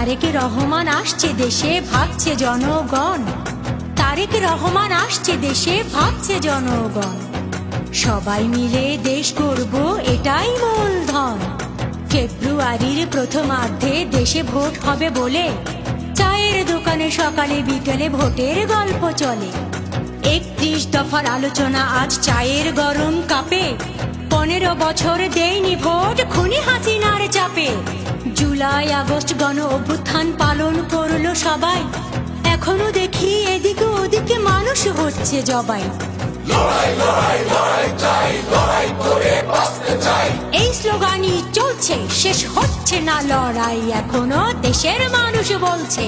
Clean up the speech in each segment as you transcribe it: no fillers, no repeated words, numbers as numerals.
তারেক রহমান আসছে দেশে, ভাবছে জনগণ। তারেক রহমান আসছে দেশে, ভাবছে জনগণ। সবাই মিলে দেশ করব, এটাই মূলধন। ফেব্রুয়ারির প্রথমার্ধে দেশে ভোট হবে বলে চায়ের দোকানে সকালে বিকেলে ভোটের গল্প চলে। 31 দফার আলোচনা আজ চায়ের গরম কাপে। 15 বছর দেয়নি ভোট, খুনি হাসিনার চাপে। জুলাই আগস্ট গণ অভ্যুত্থান পালন করলো সবাই। এখনো দেখি এদিকে ওদিকে মানুষ হচ্ছে জবাই। এই স্লোগানই চলছে, শেষ হচ্ছে না লড়াই। এখনো দেশের মানুষ বলছে।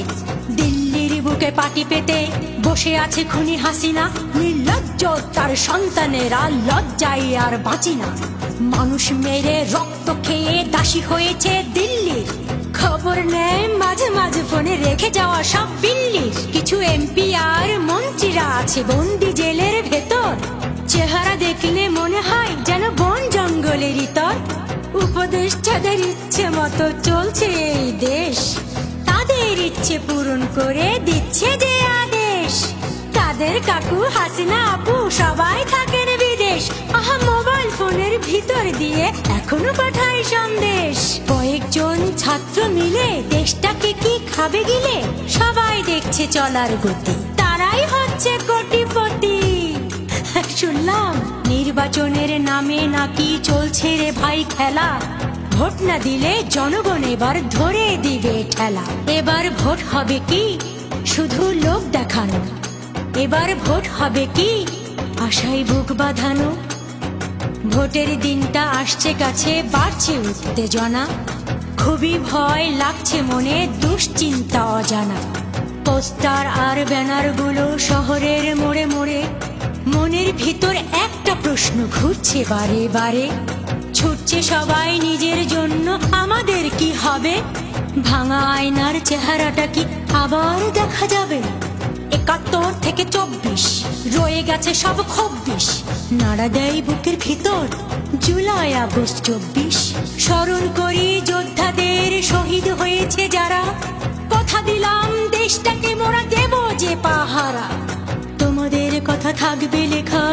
দিল্লির বুকে পাটি পেতে বসে আছে খুনি হাসিনা। নির্লজ্জ তার সন্তানেরা লজ্জায় আর বাঁচি না। মানুষ মেরে রক্ত খেয়ে দাসী হয়েছে দিল্লির। খবর নেয় মাঝে মাঝে ফোনে রেখে যাওয়া সব বিল্লির। কিছু এমপি আর মন্ত্রীরা আছে বন্দি জেলের ভেতর। চেহারা দেখলে মনে হয় যেন বন জঙ্গলের ইতর। উপদেষ্টাদের ইচ্ছে মতো চলছে এই দেশ। তাদের ইচ্ছে পূরণ করে দিচ্ছে যে আদেশ। তাদের কাকু হাসিনা আপু সবাই থাকেন বিদেশ। আহা, মোবাইল ফোনের ভিতর দিয়ে এখনো পাঠায় সন্দেশ। কয়েকজন ছাত্র মিলে দেশটাকে কি খাবে গিলে। সবাই দেখছে চলার গতি, তারাই হচ্ছে কোটিপতি। শুনলাম নির্বাচনের নামে নাকি চলছে রে ভাই খেলা। ভোট না দিলে জনগণ এবার ধরে দিবে ঠেলা। এবার ভোট হবে কি শুধু লোক দেখানো। এবার ভোট হবে কি আশায় বুক বাঁধানো। ভোটের দিনটা আসছে কাছে, বাড়ছে উত্তেজনা। খুবই ভয় লাগছে মনে, দুশ্চিন্তা অজানা। পোস্টার আর ব্যানারগুলো শহরের মোড়ে মোড়ে। মনের ভিতর একটা প্রশ্ন ঘুরছে বারে বারে। ছুটছে সবাই নিজের জন্য, আমাদের কি হবে। ভাঙা আয়নার চেহারাটা কি আবার দেখা যাবে। 71 থেকে 24 রয়ে গেছে সব 26। নাড়া দেয় বুকের ভিতর জুলাই আগস্ট 24। স্মরণ করি যোদ্ধাদের, শহীদ হয়েছে যারা। কথা দিলাম দেশটাকে মোরা দেব যে পাহারা। তোমাদের কথা থাকবে লেখা